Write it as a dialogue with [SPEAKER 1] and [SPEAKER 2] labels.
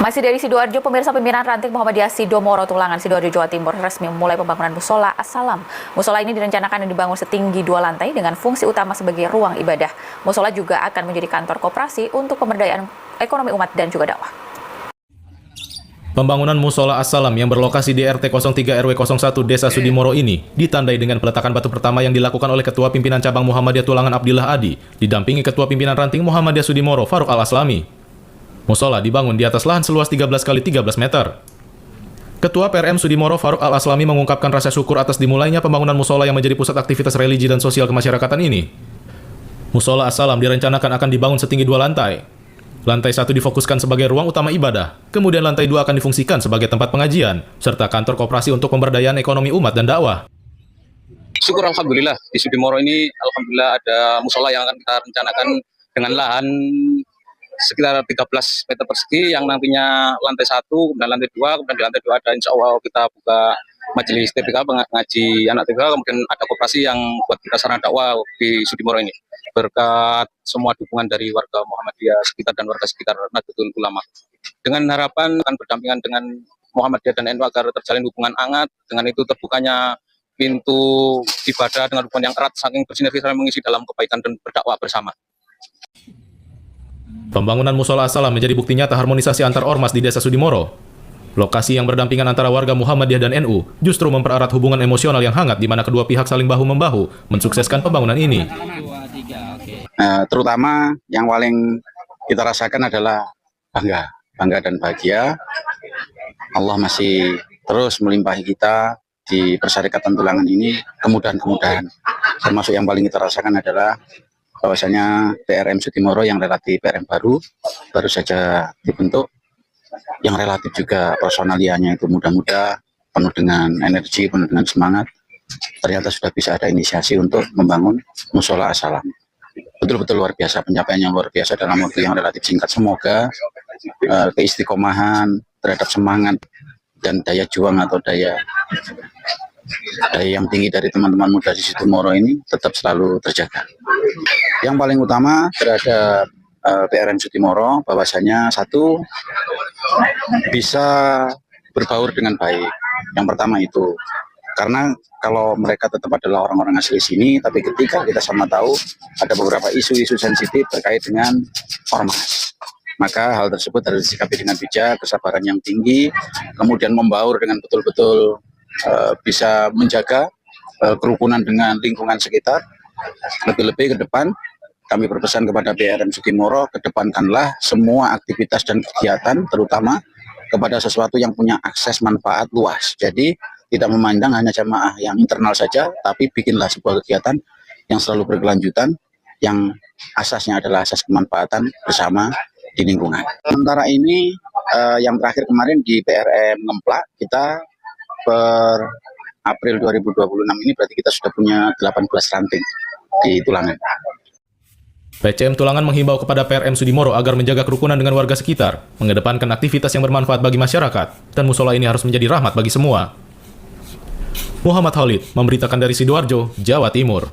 [SPEAKER 1] Masih dari Sidoarjo, pemirsa, pimpinan ranting Muhammadiyah Sidomoro Tulangan, Sidoarjo, Jawa Timur resmi memulai pembangunan Musola As-Salam. Musola ini direncanakan dibangun setinggi 2 lantai dengan fungsi utama sebagai ruang ibadah. Musola juga akan menjadi kantor koperasi untuk pemberdayaan ekonomi umat dan juga dakwah.
[SPEAKER 2] Pembangunan Musola As-Salam yang berlokasi di RT 03 RW 01 Desa Sudimoro ini ditandai dengan peletakan batu pertama yang dilakukan oleh Ketua Pimpinan Cabang Muhammadiyah Tulangan Abdillah Adi, didampingi Ketua Pimpinan Ranting Muhammadiyah Sudimoro Faruk Al-Aslami. Musola dibangun di atas lahan seluas 13 x 13 meter. Ketua PRM Sudimoro Faruk Al-Aslami mengungkapkan rasa syukur atas dimulainya pembangunan musola yang menjadi pusat aktivitas religi dan sosial kemasyarakatan ini. Musola As-Salam direncanakan akan dibangun setinggi 2 lantai. Lantai 1 difokuskan sebagai ruang utama ibadah, kemudian lantai 2 akan difungsikan sebagai tempat pengajian, serta kantor koperasi untuk pemberdayaan ekonomi umat dan dakwah.
[SPEAKER 3] Syukur alhamdulillah di Sudimoro ini alhamdulillah ada musola yang akan kita rencanakan dengan lahan sekitar 13 meter persegi yang nantinya lantai 1 dan lantai 2, kemudian di lantai 2 ada insya Allah kita buka majelis TPK ngaji anak TPK, kemudian ada koperasi yang buat kita sarana dakwah di Sudimoro ini berkat semua dukungan dari warga Muhammadiyah sekitar dan warga sekitar Nahdlatul Ulama, dengan harapan akan berdampingan dengan Muhammadiyah dan NU agar terjalin hubungan hangat. Dengan itu terbukanya pintu ibadah dengan hubungan yang erat saking bersinergi saling mengisi dalam kebaikan dan berdakwah bersama.
[SPEAKER 2] Pembangunan Musola As-Salam menjadi bukti nyata harmonisasi antar ormas di Desa Sudimoro. Lokasi yang berdampingan antara warga Muhammadiyah dan NU justru mempererat hubungan emosional yang hangat di mana kedua pihak saling bahu-membahu mensukseskan pembangunan ini.
[SPEAKER 4] Terutama yang paling kita rasakan adalah bangga dan bahagia. Allah masih terus melimpahi kita di Persyarikatan Tulangan ini kemudahan-kemudahan. Termasuk yang paling kita rasakan adalah bahwasanya PRM Sudimoro yang relatif PRM baru saja dibentuk, yang relatif juga personalianya itu muda-muda, penuh dengan energi, penuh dengan semangat. Ternyata sudah bisa ada inisiasi untuk membangun Musola As-Salam. Betul-betul luar biasa, pencapaian yang luar biasa dalam waktu yang relatif singkat. Semoga keistiqomahan terhadap semangat dan daya juang atau daya yang tinggi dari teman-teman muda di Sudimoro ini tetap selalu terjaga. Yang paling utama terhadap PRM Sudimoro bahwasanya satu, bisa berbaur dengan baik. Yang pertama itu, karena kalau mereka tetap adalah orang-orang asli sini, tapi ketika kita sama tahu ada beberapa isu-isu sensitif terkait dengan ormas, maka hal tersebut harus disikapi dengan bijak, kesabaran yang tinggi, kemudian membaur dengan betul-betul bisa menjaga kerukunan dengan lingkungan sekitar. Lebih-lebih ke depan kami berpesan kepada PRM Sudimoro, kedepankanlah semua aktivitas dan kegiatan terutama kepada sesuatu yang punya akses manfaat luas. Jadi tidak memandang hanya jamaah yang internal saja, tapi bikinlah sebuah kegiatan yang selalu berkelanjutan, yang asasnya adalah asas kemanfaatan bersama di lingkungan. Sementara ini yang terakhir kemarin di PRM Ngemplak, kita per April 2026 ini berarti kita sudah punya 18 ranting di Tulangan.
[SPEAKER 2] PCM Tulangan menghimbau kepada PRM Sudimoro agar menjaga kerukunan dengan warga sekitar, mengedepankan aktivitas yang bermanfaat bagi masyarakat, dan musola ini harus menjadi rahmat bagi semua. Muhammad Khalid memberitakan dari Sidoarjo, Jawa Timur.